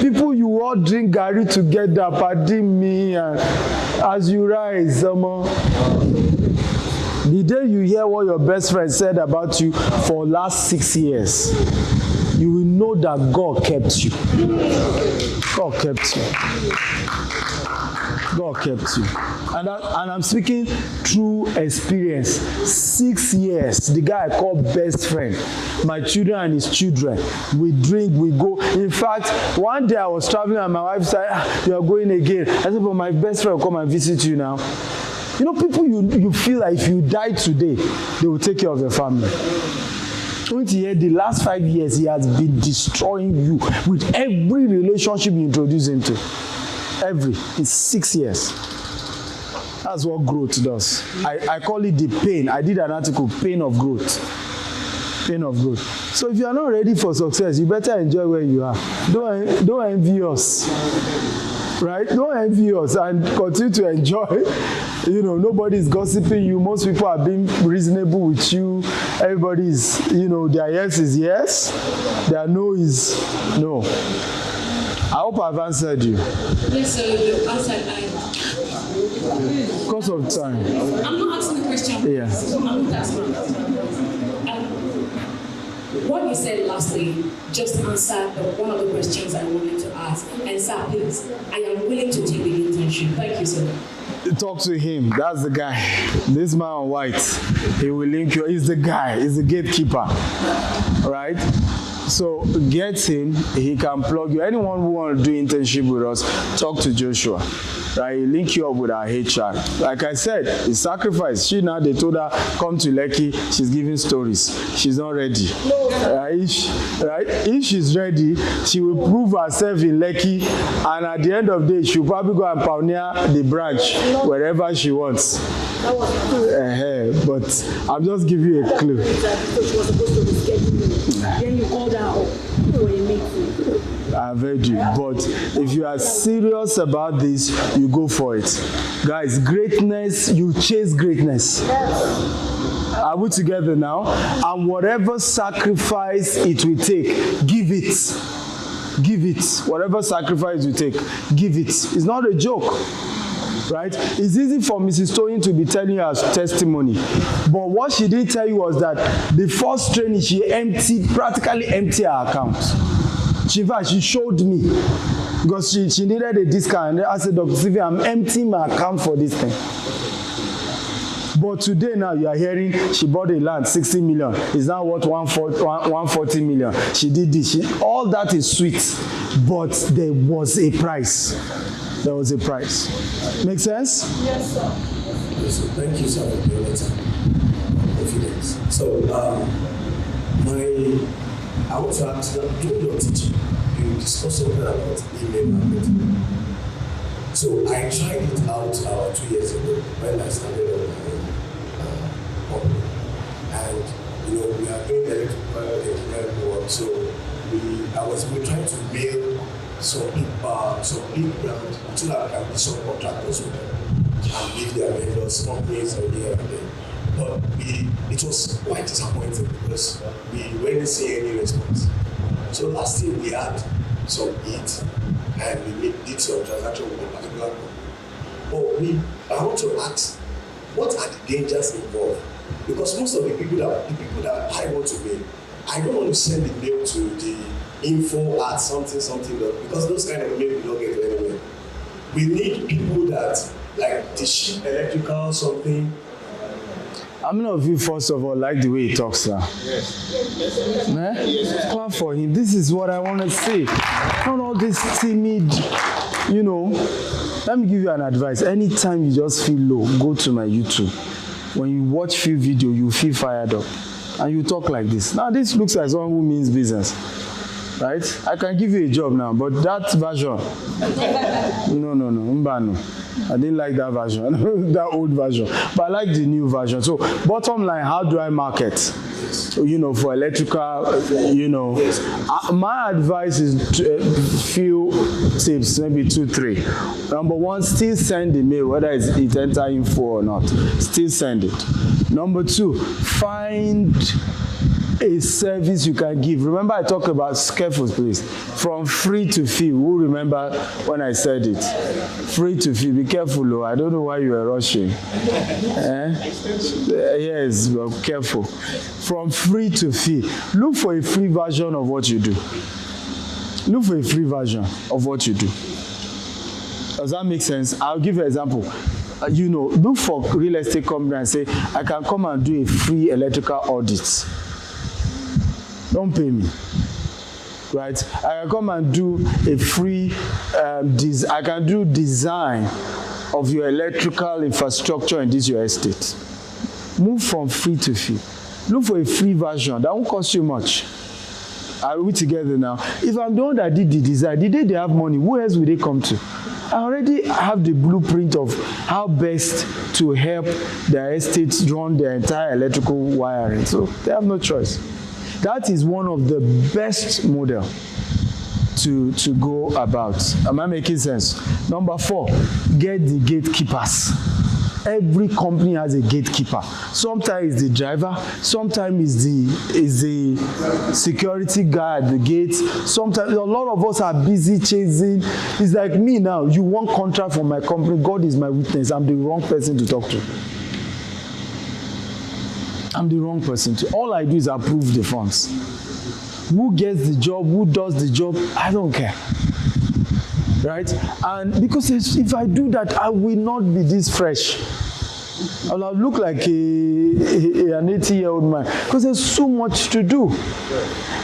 People you all drink garri together, pardon me, and as you rise, the day you hear what your best friend said about you for the last 6 years, you will know that God kept you. God kept you. God kept you. And I'm speaking through experience. 6 years, the guy I call best friend, my children and his children, we drink, we go. In fact, one day I was traveling and my wife said, you are going again. I said, but my best friend will come and visit you now. You know, people you feel like if you die today, they will take care of your family. The last 5 years, he has been destroying you with every relationship you introduce him to. In 6 years. That's what growth does. I call it the pain. I did an article, pain of growth. Pain of growth. So if you are not ready for success, you better enjoy where you are. Don't envy us. Right? Don't envy us and continue to enjoy. You know, nobody's gossiping you. Most people are being reasonable with you. Everybody's, their yes is yes. Their no is no. I hope I've answered you. Yes, sir, you answered. Because of time. I'm not asking the question. Yeah. I'm not asking. What you said lastly just answered one of the questions I wanted to ask. And sir, please, I am willing to take the internship. Thank you, sir. Talk to him. That's the guy. This man on white. He will link you. He's the guy. He's the gatekeeper. Right? So get him. He can plug you. Anyone who wants to do internship with us, talk to Joshua. Right? He'll link you up with our HR. Like I said, it's sacrifice. They told her, come to Lekki. She's giving stories. She's not ready. If she's ready, she will prove herself in Lekki, and at the end of the day, she'll probably go and pioneer the branch wherever she wants. But I'm just giving you a clue. She was supposed to be scheduled. Then you called her up for a meeting. I've heard you. But if you are serious about this, you go for it. Guys, greatness, you chase greatness. Are we together now? And whatever sacrifice it will take, give it. Give it. Whatever sacrifice you take, give it. It's not a joke. Right? It's easy for Mrs. Toyin to be telling you her testimony. But what she didn't tell you was that the first training, she practically emptied her account. In fact, she showed me because she needed a discount. And I said, Dr. Sylvia, I'm emptying my account for this thing. But today now you are hearing she bought a land, 60 million. It's now worth 140 million. She did this. All that is sweet. but there was a price. There was a price. Make sense? Yes, sir. So thank you, sir, for your letter. Confidence. So, I want to ask that during your teaching, you discussed something about email marketing. So I tried it out 2 years ago when I started on my company. And we are doing electrical engineering work. So we're trying to mail some big brands so that I can be some contractors with them and leave their vendors, companies and here and there. But it was quite disappointing because we didn't see any response. So last year we had some hit and we did some transaction with a particular company. But I want to ask, what are the dangers involved? Because most of the people that I want to mail, I don't want to send the mail to the info at something, because those kind of mail we don't get anywhere. We need people that, like the ship electrical something. How many of you, first of all, like the way he talks now? Yes. Clap for him. This is what I want to say. Not all this timid, Let me give you an advice. Anytime you just feel low, go to my YouTube. When you watch few videos, you feel fired up. And you talk like this. Now, this looks like someone who means business. Right? I can give you a job now, but that version, no, Mbano. I didn't like that version, that old version. But I like the new version. So, bottom line, how do I market? For electrical, my advice is few tips, maybe 2, 3. Number 1, still send the mail, whether it enter info or not. Still send it. Number 2, find a service you can give. Remember I talked about, careful please, from free to fee. Who remember when I said it? Free to fee. Be careful, though. I don't know why you were rushing. Yes, but careful. From free to fee. Look for a free version of what you do. Look for a free version of what you do. Does that make sense? I'll give you an example. Look for real estate company and say, I can come and do a free electrical audit. Don't pay me, right? I can come and do a free, I can do design of your electrical infrastructure in this your estate. Move from free to fee. Look for a free version. That won't cost you much. Are we together now? If I'm the one that did the design, the day they have money, who else will they come to? I already have the blueprint of how best to help their estates run their entire electrical wiring. So they have no choice. That is one of the best model to go about. Am I making sense? Number 4, get the gatekeepers. Every company has a gatekeeper. Sometimes it's the driver, sometimes is the security guy at the gate. Sometimes a lot of us are busy chasing. It's like me now. You want contract from my company. God is my witness. I'm the wrong person to talk to. I'm the wrong person to. All I do is approve the funds. Who gets the job? Who does the job? I don't care. Right? And because if I do that, I will not be this fresh. I'll look like an 80-year-old man because there's so much to do.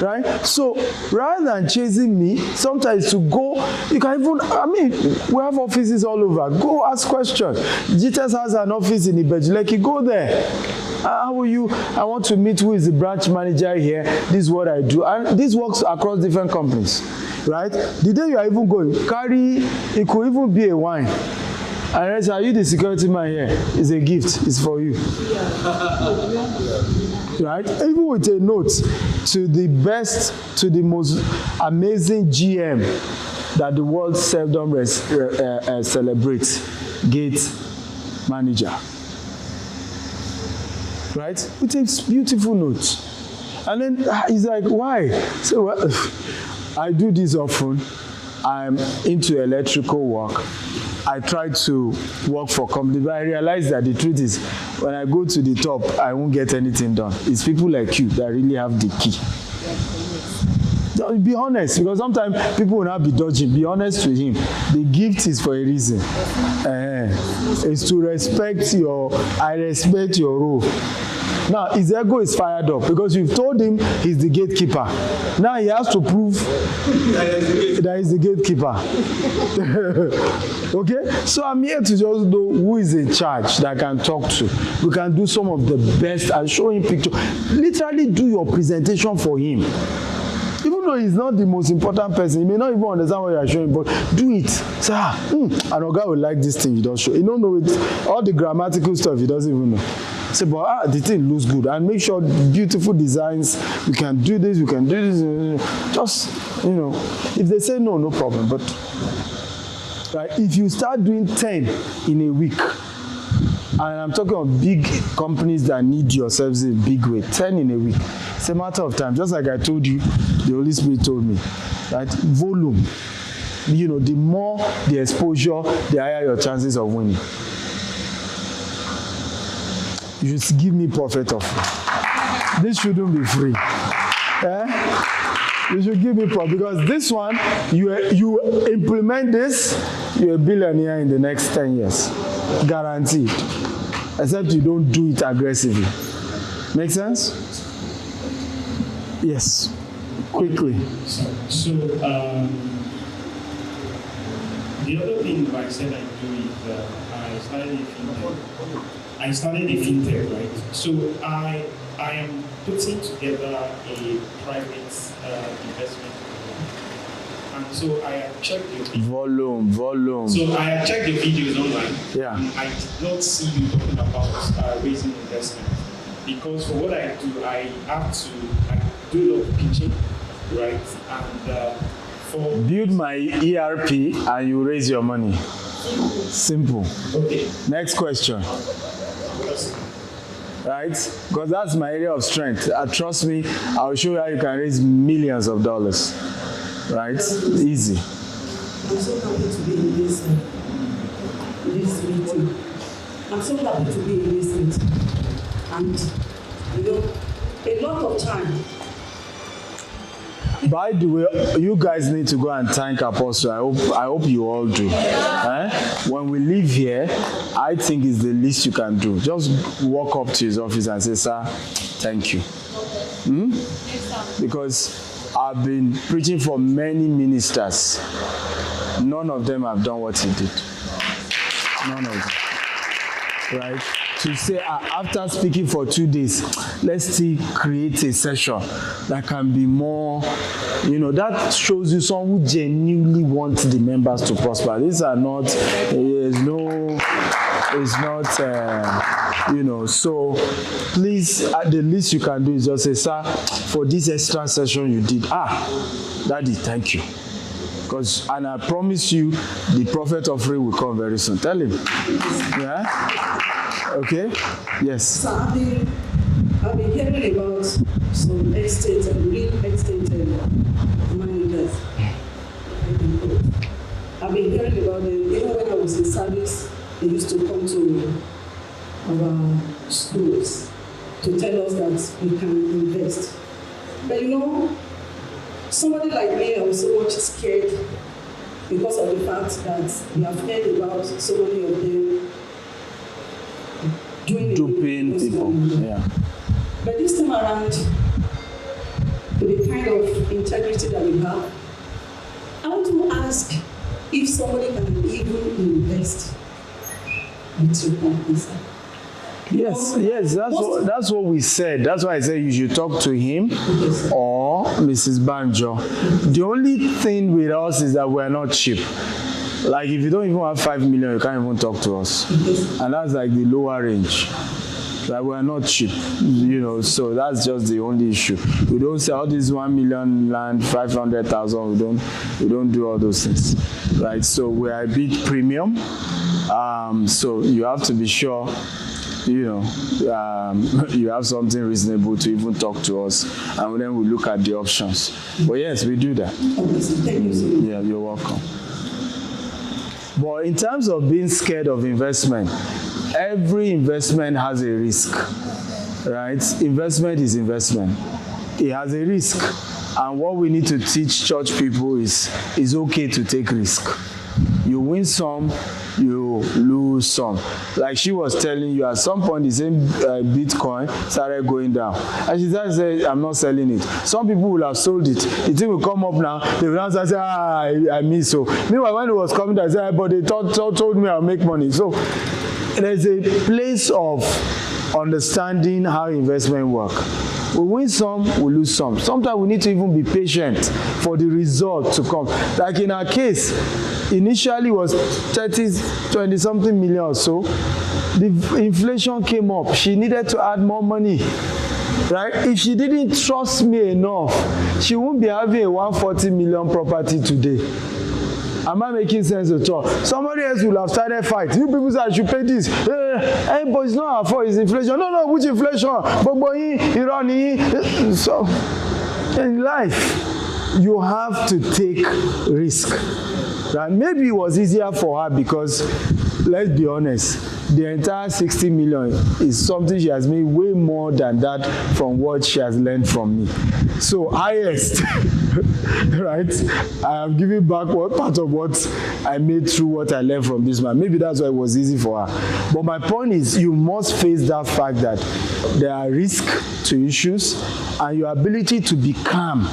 Right? So rather than chasing me, sometimes to go, you can even, we have offices all over. Go ask questions. GTS has an office in Ibejuleki. Go there. How are you? I want to meet who is the branch manager here. This is what I do. And this works across different companies. Right? The day you are even going, it could even be a wine. And I say, are you the security man here? It's a gift. It's for you. Right? Even with a note to the best, to the most amazing GM that the world seldom celebrates, gate manager. Right? With a beautiful note. And then he's like, why? So well, I do this often. I'm into electrical work. I try to work for companies, but I realize that the truth is, when I go to the top, I won't get anything done. It's people like you that really have the key. Be honest, because sometimes people will not be dodging. Be honest with him. The gift is for a reason. It's to respect I respect your role. Now his ego is fired up because you've told him he's the gatekeeper. Now he has to prove that he's the gatekeeper. Okay? So I'm here to just know who is in charge that I can talk to. We can do some of the best and show him picture. Literally do your presentation for him. Even though he's not the most important person, he may not even understand what you are showing, but do it. Say, and Oga will like this thing you don't show. He don't know it. All the grammatical stuff he doesn't even know. Say, but the thing looks good. And make sure beautiful designs. We can do this, we can do this. Just, if they say no, no problem. But right, if you start doing 10 in a week, and I'm talking of big companies that need your services in a big way, 10 in a week. It's a matter of time. Just like I told you, the Holy Spirit told me, right? Volume. The more the exposure, the higher your chances of winning. You should give me prophet offering. This shouldn't be free. You should give me prophet, because this one, you implement this, you're a billionaire in the next 10 years. Guaranteed. Except you don't do it aggressively. Make sense? Yes. Quickly. So the other thing I said I do is I started a fintech, right? So I am putting together a private investment. And so I have checked your volume. So I have checked the videos online. Yeah. And I did not see you talking about raising investment. Because for what I do, I do a lot of pitching, right? And for build my ERP and you raise your money. Simple. Okay. Next question. Right? Because that's my area of strength. Trust me, I'll show you how you can raise millions of dollars. Right? Easy. I'm so happy to be in this meeting. I'm so happy to be in this meeting. And, a lot of time. By the way, you guys need to go and thank Apostle. I hope you all do. When we leave here, I think it's the least you can do. Just walk up to his office and say, sir, thank you. Because I've been preaching for many ministers. None of them have done what he did. None of them. Right? To say, after speaking for 2 days, let's still create a session that can be more, that shows you someone who genuinely wants the members to prosper. These are not, so please, the least you can do is just say, sir, for this extra session you did, Daddy, thank you. And I promise you, the prophet offering will come very soon. Tell him. Yeah? Okay? Yes. So I've been hearing about some estate and real estate managers. I've been hearing about them. Even when I was in service, they used to come to our schools to tell us that we can invest. But somebody like me, I was so much scared because of the fact that we have heard about so many of them duping people. Yeah. But this time around, with the kind of integrity that we have, I want to ask if somebody can even invest with your company. Yes, that's what we said. That's why I said you should talk to him or Mrs. Banjo. The only thing with us is that we're not cheap. Like if you don't even have 5 million, you can't even talk to us. And that's like the lower range. Like we're not cheap, so that's just the only issue. We don't say all this 1 million land, 500,000, we don't do all those things. Right? So we are a bit premium. So you have to be sure you have something reasonable to even talk to us, and then we look at the options. But yes, we do that. Yeah, you're welcome. But in terms of being scared of investment, every investment has a risk, right? Investment is investment. It has a risk. And what we need to teach church people is it's okay to take risk. You win some, you lose some. Like she was telling you, at some point the same Bitcoin started going down. And she started saying, I'm not selling it. Some people will have sold it. The thing will come up now, they will answer, say, I miss so. Meanwhile, when it was coming down, I said, but they told me I'll make money. So there's a place of understanding how investment work. We win some, we lose some. Sometimes we need to even be patient for the result to come. Like in our case, initially was 20 something million or so. The inflation came up. She needed to add more money. Right? If she didn't trust me enough, she won't be having a 140 million property today. Am I making sense at all? Somebody else will have started fight. You people say I should pay this. Hey, but it's not our fault, it's inflation. No, which inflation? So, in life, you have to take risk. Right? Maybe it was easier for her because, let's be honest, the entire 60 million is something she has made way more than that from what she has learned from me. So highest, right? I have given back part of what I made through what I learned from this man. Maybe that's why it was easy for her. But my point is, you must face that fact that there are risks to issues, and your ability to be calm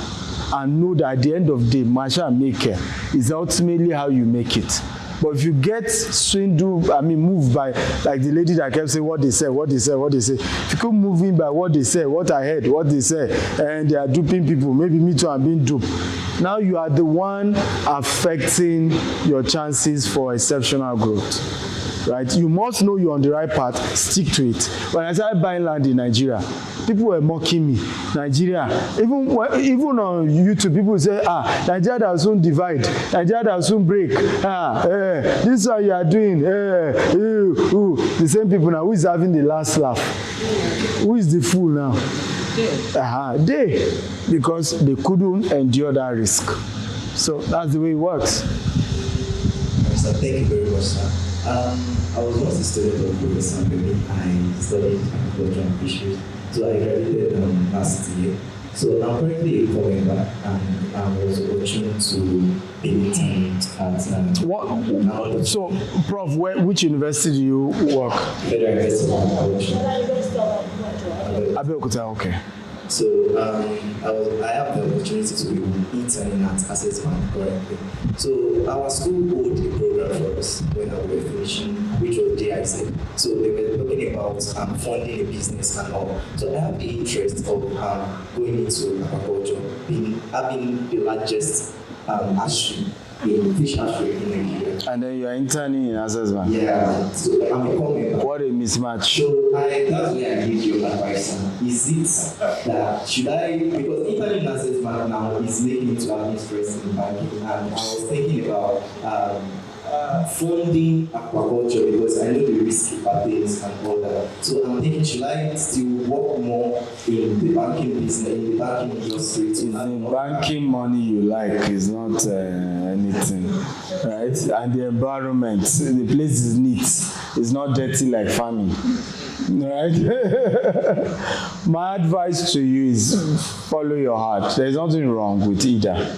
and know that at the end of the day, Masha Maker is ultimately how you make it. But if you get moved by, like the lady that kept saying what they said, if you keep moving by what they said, what I heard, what they said, and they are duping people, maybe me too, I'm being duped. Now you are the one affecting your chances for exceptional growth. Right? You must know you're on the right path, stick to it. When I started buying land in Nigeria, people were mocking me. Nigeria, even on YouTube, people say, Nigeria will soon divide, Nigeria will soon break. This is how you are doing. The same people now, who is having the last laugh? Who is the fool now? They, because they couldn't endure that risk. So that's the way it works. So thank you very much, sir. I was once a student of Professor Amidst. I studied agriculture and fisheries. So I graduated last year. So I'm currently a core member, and I was opportunity to be intern at So, Prof, which university do you work? Federal University of Agriculture. Abeokuta, okay. So I have the opportunity to be interning at Access Bank currently. So our school hold a program for us when we were finishing, which was JIC. So they were talking about funding a business and all. So I have the interest of going into agriculture, having the largest hatchery in fish hatchery in Nigeria. And then you are interning in Access Bank. Yeah, so I'm a core member. What a mismatch. So that's where I need your advice. Is it that should I, because interning in Access Bank now is making me to have interest in banking, and I was thinking about funding aquaculture because I know the risky things and all that. So I'm thinking, should I still work more in the banking business, in the banking industry? It's the banking money you like is not anything, right? And the environment, the place is neat. It's not dirty like farming, right? My advice to you is follow your heart. There's nothing wrong with either.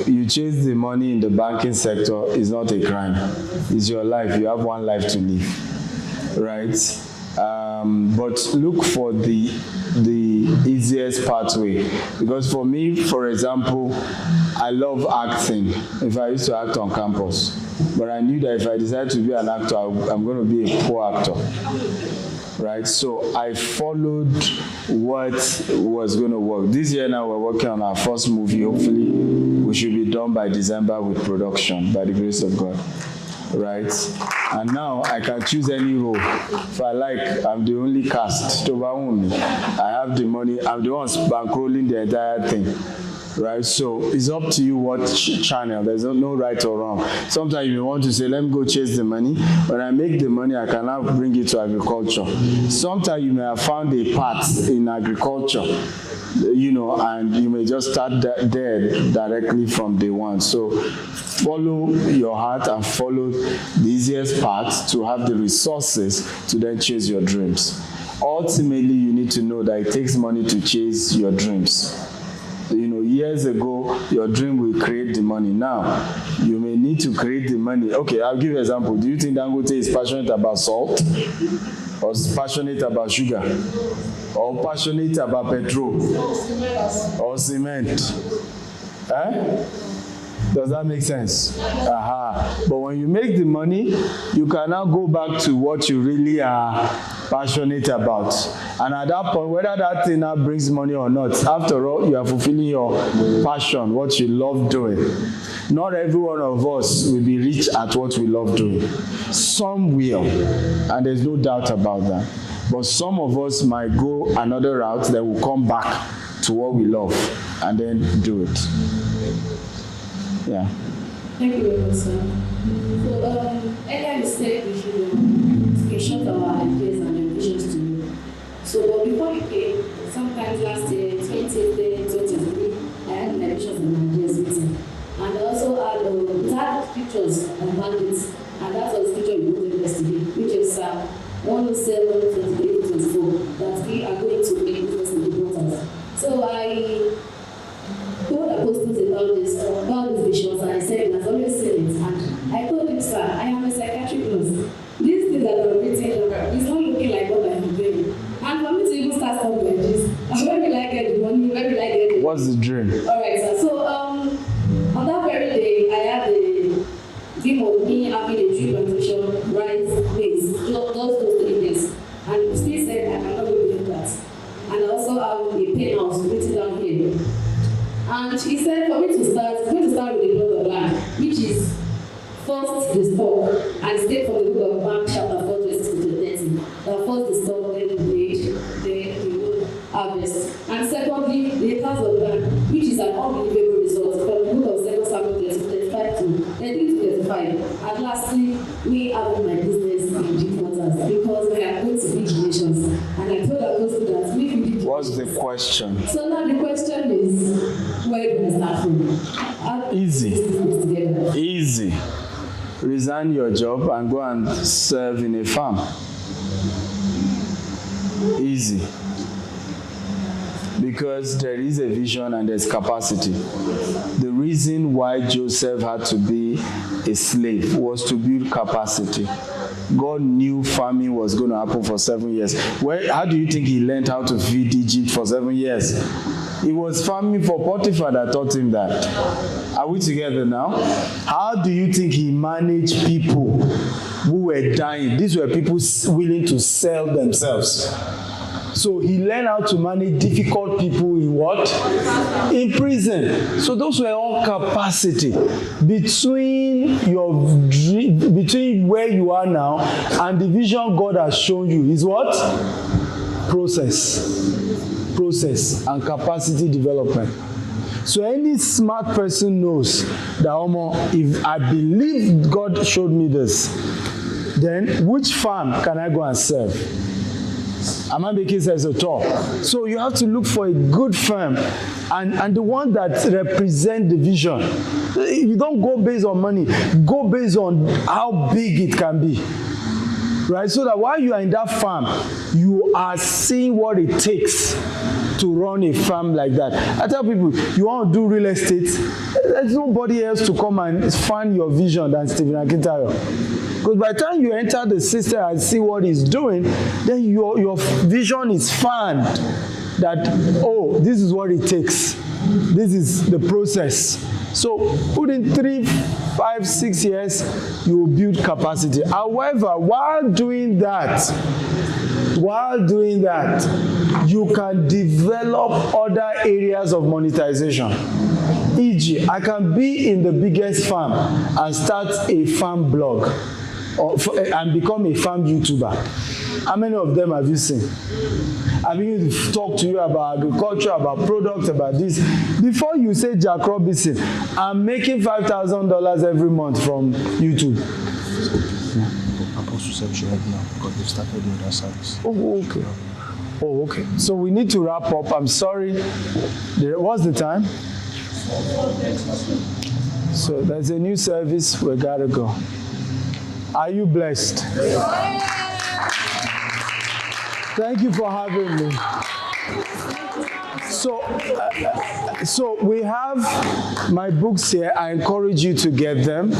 You chase the money in the banking sector is not a crime. It's your life. You have one life to live, right? But look for the easiest pathway. Because for me, for example, I love acting. If I used to act on campus, but I knew that if I decided to be an actor, I'm going to be a poor actor. Right, so I followed what was going to work. This year now we're working on our first movie. Hopefully we should be done by December with production, by the grace of God. Right, and now I can choose any role. If I like, I'm the only cast. I have the money. I'm the one bankrolling the entire thing. Right, so it's up to you what channel. There's no right or wrong. Sometimes you may want to say, let me go chase the money. When I make the money, I can now bring it to agriculture. Sometimes you may have found a path in agriculture, and you may just start there directly from day one. So follow your heart and follow the easiest path to have the resources to then chase your dreams. Ultimately, you need to know that it takes money to chase your dreams. years ago, your dream will create the money. Now, you may need to create the money. Okay, I'll give you an example. Do you think Dangote is passionate about salt? Or is passionate about sugar? Or passionate about petrol? Or cement? Eh? Does that make sense? Aha. But when you make the money, you can now go back to what you really are passionate about. And at that point, whether that thing now brings money or not, after all, you are fulfilling your passion, what you love doing. Not every one of us will be rich at what we love doing. Some will, and there's no doubt about that. But some of us might go another route, then we'll come back to what we love and then do it. Yeah. Thank you very much, sir. So, earlier you said we should screenshot our ideas and ambitions to you. So, but before you came, sometimes last year, 2023, I had my ambitions and ideas meeting. And I also had, pictures and bandits, and that was the picture you put yesterday, which is 107-28-24, that we are going to make business in the waters. So, I told apostles about this visions, and I said, he has always said it. And I told him, sir, I am a psychiatric nurse. These things that are written, it's not looking like what I'm doing. And for me to even start something like this, where will I get the money? Where will I get the What's the dream? Alright, sir. So, on that very day, I had the dream of me having a tree plantation, rice, maize, those 3 days. And he still said, I cannot go beyond that. And I also have a penthouse written down here. And he said for me to start, I'm going to start with the plot of land, which is first the stock, and state from the book of Mark chapter 4, verses 6 to 30. That first the stock, then the blade, then the wood harvest. And secondly, the acres of land, which is an unbelievable result from the book of 2 Samuel 35 to 30 to 35. And lastly, we have my business in deep waters because we are going to be nations. And I told Apostle that we will be. What's the question? So now the question is, where do I start from? Easy. Easy. Resign your job and go and serve in a farm. Easy. Because there is a vision and there's capacity. The reason why Joseph had to be a slave was to build capacity. God knew famine was going to happen for 7 years. How do you think he learned how to feed Egypt for 7 years? It was famine for Potiphar that taught him that. Are we together now? How do you think he managed people who were dying? These were people willing to sell themselves. So he learned how to manage difficult people in what? In prison. So those were all capacity. Between where you are now and the vision God has shown you is what? Process and capacity development. So any smart person knows that if I believe God showed me this, then which farm can I go and serve? Am I making sense at all? So you have to look for a good firm and the one that represents the vision. You don't go based on money, go based on how big it can be. Right? So that while you are in that farm, you are seeing what it takes to run a farm like that. I tell people, you want to do real estate, there's nobody else to come and fund your vision than Stephen Akintayo. Because by the time you enter the system and see what he's doing, then your vision is fanned that, oh, this is what it takes. This is the process. So within 3, 5, 6 years, you will build capacity. However, while doing that, you can develop other areas of monetization. E.g., I can be in the biggest farm and start a farm blog and become a farm YouTuber. How many of them have you seen? I'm going to talk to you about agriculture, about products, about this. Before you say Jack Robinson, I'm making $5,000 every month from YouTube. Apostle said you right now because they've started the other service. Oh, okay. So we need to wrap up. I'm sorry. What's the time? So there's a new service. We gotta go. Are you blessed? Thank you for having me. So we have my books here. I encourage you to get them,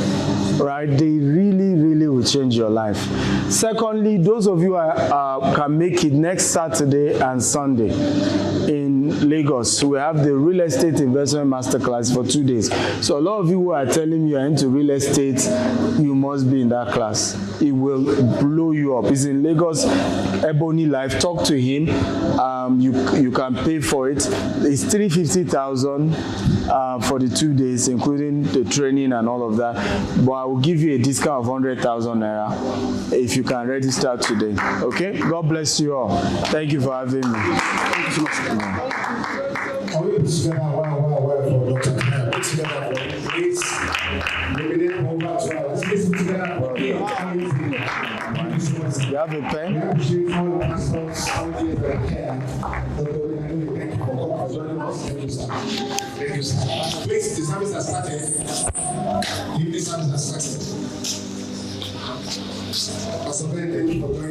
right? They really, really will change your life. Secondly, those of you who can make it next Saturday and Sunday in Lagos, we have the real estate investment masterclass for 2 days. So a lot of you who are telling me you're into real estate, you must be in that class. It will blow you up. It's in Lagos, Ebony Life. Talk to him. You can pay for it. It's 350,000 for the 2 days, including the training and all of that. But I will give you a discount of 100,000 naira if you can register today. Okay? God bless you all. Thank you for having me. Thank you so much. Can we put together well for Dr. Kaya? Put together for please. Maybe then over to us. Let's put together for You have a pen? We appreciate all the pastors, all the people that care. Thank you for joining us. Thank you, sir. Thank you, sir. Please, the service has started. The service has started. Pastor Ben, thank you for joining.